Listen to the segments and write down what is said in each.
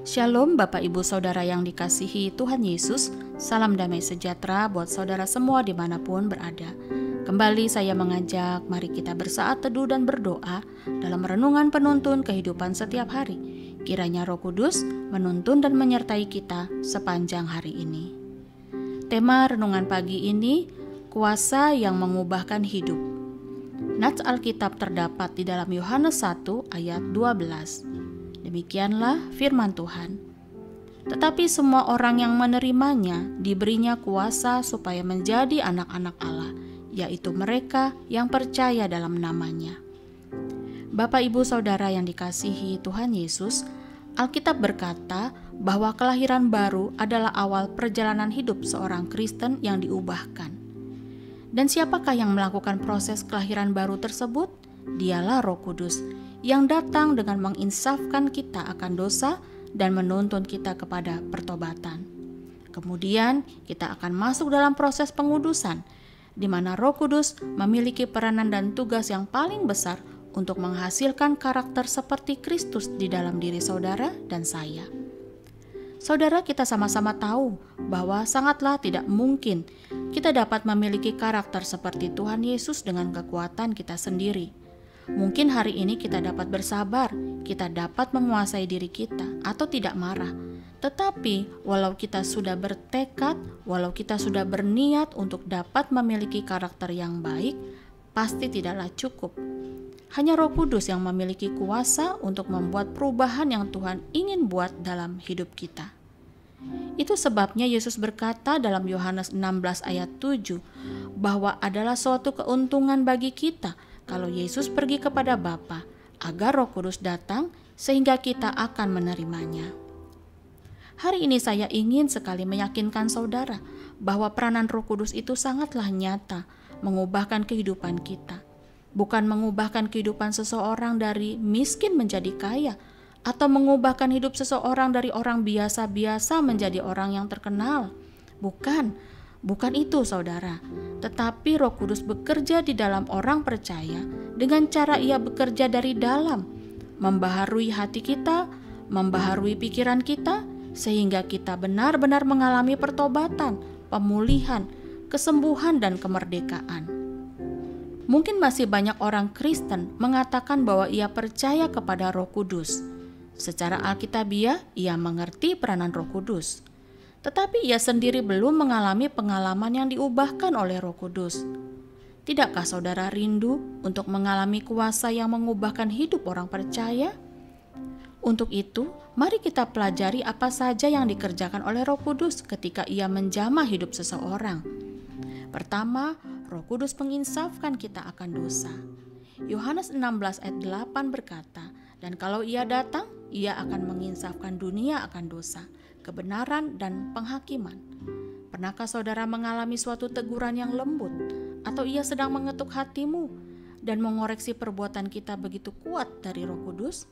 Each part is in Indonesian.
Shalom Bapak Ibu Saudara yang dikasihi Tuhan Yesus. Salam damai sejahtera buat saudara semua dimanapun berada. Kembali saya mengajak, mari kita bersaat teduh dan berdoa dalam renungan penuntun kehidupan setiap hari. Kiranya Roh Kudus menuntun dan menyertai kita sepanjang hari ini. Tema renungan pagi ini, kuasa yang mengubahkan hidup. Nats Alkitab terdapat di dalam Yohanes 1 ayat 12. Demikianlah firman Tuhan. Tetapi semua orang yang menerimanya diberinya kuasa supaya menjadi anak-anak Allah, yaitu mereka yang percaya dalam namanya. Bapak Ibu Saudara yang dikasihi Tuhan Yesus, Alkitab berkata bahwa kelahiran baru adalah awal perjalanan hidup seorang Kristen yang diubahkan. Dan siapakah yang melakukan proses kelahiran baru tersebut? Dialah Roh Kudus yang datang dengan menginsafkan kita akan dosa dan menuntun kita kepada pertobatan. Kemudian kita akan masuk dalam proses pengudusan, di mana Roh Kudus memiliki peranan dan tugas yang paling besar untuk menghasilkan karakter seperti Kristus di dalam diri saudara dan saya. Saudara, kita sama-sama tahu bahwa sangatlah tidak mungkin kita dapat memiliki karakter seperti Tuhan Yesus dengan kekuatan kita sendiri. Mungkin hari ini kita dapat bersabar, kita dapat menguasai diri kita atau tidak marah. Tetapi walau kita sudah bertekad, walau kita sudah berniat untuk dapat memiliki karakter yang baik, pasti tidaklah cukup. Hanya Roh Kudus yang memiliki kuasa untuk membuat perubahan yang Tuhan ingin buat dalam hidup kita. Itu sebabnya Yesus berkata dalam Yohanes 16 ayat 7 bahwa adalah suatu keuntungan bagi kita kalau Yesus pergi kepada Bapa agar Roh Kudus datang sehingga kita akan menerimanya. Hari ini saya ingin sekali meyakinkan saudara bahwa peranan Roh Kudus itu sangatlah nyata mengubahkan kehidupan kita. Bukan mengubahkan kehidupan seseorang dari miskin menjadi kaya, atau mengubahkan hidup seseorang dari orang biasa-biasa menjadi orang yang terkenal. Bukan itu saudara. Tetapi Roh Kudus bekerja di dalam orang percaya dengan cara Ia bekerja dari dalam, membaharui hati kita, membaharui pikiran kita, sehingga kita benar-benar mengalami pertobatan, pemulihan, kesembuhan, dan kemerdekaan. Mungkin masih banyak orang Kristen mengatakan bahwa ia percaya kepada Roh Kudus. Secara alkitabiah, ia mengerti peranan Roh Kudus. Tetapi ia sendiri belum mengalami pengalaman yang diubahkan oleh Roh Kudus. Tidakkah saudara rindu untuk mengalami kuasa yang mengubahkan hidup orang percaya? Untuk itu, mari kita pelajari apa saja yang dikerjakan oleh Roh Kudus ketika ia menjamah hidup seseorang. Pertama, Roh Kudus menginsafkan kita akan dosa. Yohanes 16 ayat 8 berkata, "Dan kalau ia datang, ia akan menginsafkan dunia akan dosa, kebenaran, dan penghakiman." Pernahkah saudara mengalami suatu teguran yang lembut, atau ia sedang mengetuk hatimu dan mengoreksi perbuatan kita begitu kuat dari Roh Kudus?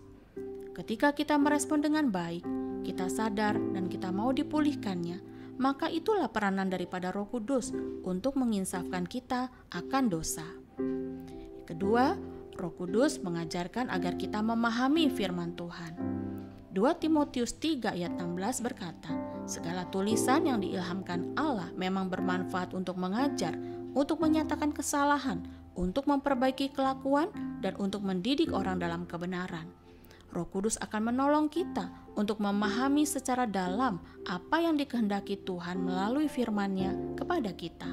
Ketika kita merespon dengan baik, kita sadar dan kita mau dipulihkannya, maka itulah peranan daripada Roh Kudus untuk menginsafkan kita akan dosa. Kedua, Roh Kudus mengajarkan agar kita memahami firman Tuhan. 2 Timotius 3 ayat 16 berkata, "Segala tulisan yang diilhamkan Allah memang bermanfaat untuk mengajar, untuk menyatakan kesalahan, untuk memperbaiki kelakuan, dan untuk mendidik orang dalam kebenaran." Roh Kudus akan menolong kita untuk memahami secara dalam apa yang dikehendaki Tuhan melalui firman-Nya kepada kita.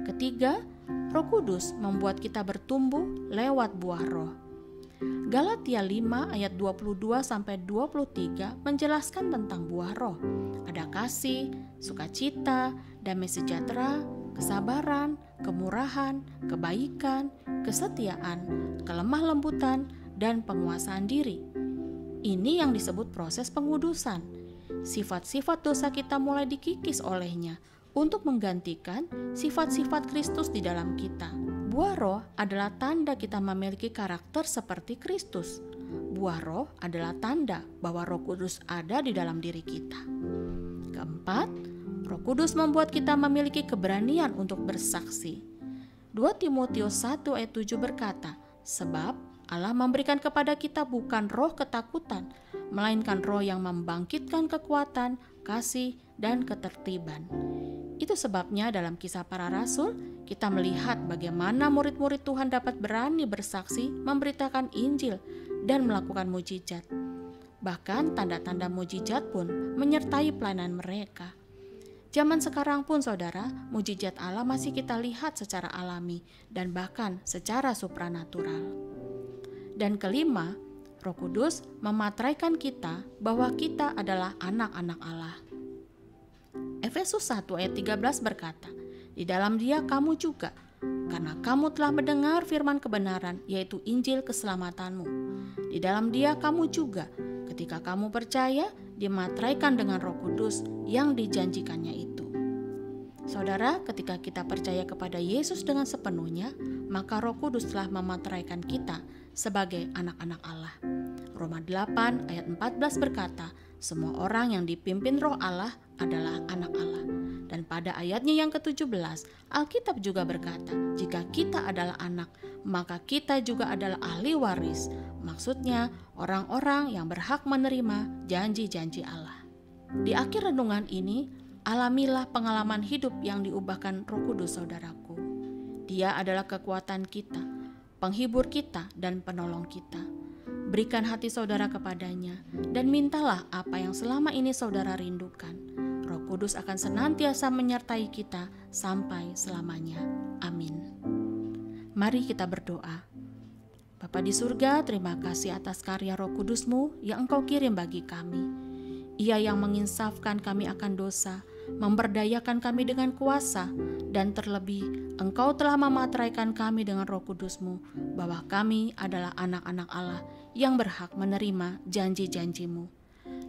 Ketiga, Roh Kudus membuat kita bertumbuh lewat buah roh. Galatia 5 ayat 22-23 menjelaskan tentang buah roh. Ada kasih, sukacita, damai sejahtera, kesabaran, kemurahan, kebaikan, kesetiaan, kelemah lembutan, dan penguasaan diri. Ini yang disebut proses pengudusan. Sifat-sifat dosa kita mulai dikikis olehnya untuk menggantikan sifat-sifat Kristus di dalam kita. Buah roh adalah tanda kita memiliki karakter seperti Kristus. Buah roh adalah tanda bahwa Roh Kudus ada di dalam diri kita. Keempat, Roh Kudus membuat kita memiliki keberanian untuk bersaksi. 2 Timotius 1 ayat 7 berkata, "Sebab Allah memberikan kepada kita bukan roh ketakutan, melainkan roh yang membangkitkan kekuatan, kasih, dan ketertiban. Itu sebabnya dalam Kisah Para Rasul, kita melihat bagaimana murid-murid Tuhan dapat berani bersaksi, memberitakan Injil, dan melakukan mujizat. Bahkan tanda-tanda mujizat pun menyertai pelayanan mereka. Zaman sekarang pun saudara, mujizat Allah masih kita lihat secara alami dan bahkan secara supranatural. Dan kelima, Roh Kudus mematraikan kita bahwa kita adalah anak-anak Allah. Efesus 1 ayat 13 berkata, "Di dalam Dia kamu juga, karena kamu telah mendengar firman kebenaran, yaitu Injil keselamatanmu. Di dalam Dia kamu juga, ketika kamu percaya, dimatraikan dengan Roh Kudus yang dijanjikannya itu." Saudara, ketika kita percaya kepada Yesus dengan sepenuhnya, maka Roh Kudus telah mematraikan kita sebagai anak-anak Allah. Roma 8 ayat 14 berkata, "Semua orang yang dipimpin Roh Allah adalah anak Allah." Dan pada ayatnya yang ke-17, Alkitab juga berkata, "Jika kita adalah anak, maka kita juga adalah ahli waris." Maksudnya, orang-orang yang berhak menerima janji-janji Allah. Di akhir renungan ini, alamilah pengalaman hidup yang diubahkan Roh Kudus, saudaraku. Dia adalah kekuatan kita, penghibur kita, dan penolong kita. Berikan hati saudara kepadanya, dan mintalah apa yang selama ini saudara rindukan. Roh Kudus akan senantiasa menyertai kita sampai selamanya. Amin. Mari kita berdoa. Bapa di surga, terima kasih atas karya Roh Kudus-Mu yang Engkau kirim bagi kami. Ia yang menginsafkan kami akan dosa, memberdayakan kami dengan kuasa, dan terlebih Engkau telah mematraikan kami dengan Roh Kudus-Mu bahwa kami adalah anak-anak Allah yang berhak menerima janji-janji-Mu.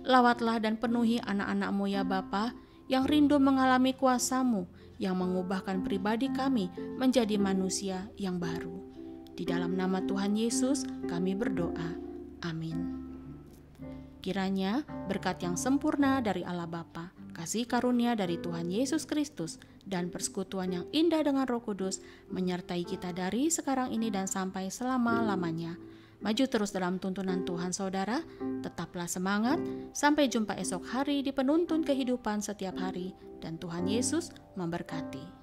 Lawatlah dan penuhi anak-anak-Mu ya Bapa, yang rindu mengalami kuasa-Mu yang mengubahkan pribadi kami menjadi manusia yang baru. Di dalam nama Tuhan Yesus kami berdoa. Amin. Kiranya berkat yang sempurna dari Allah Bapa, kasih karunia dari Tuhan Yesus Kristus, dan persekutuan yang indah dengan Roh Kudus menyertai kita dari sekarang ini dan sampai selama-lamanya. Maju terus dalam tuntunan Tuhan saudara, tetaplah semangat, sampai jumpa esok hari di penuntun kehidupan setiap hari, dan Tuhan Yesus memberkati.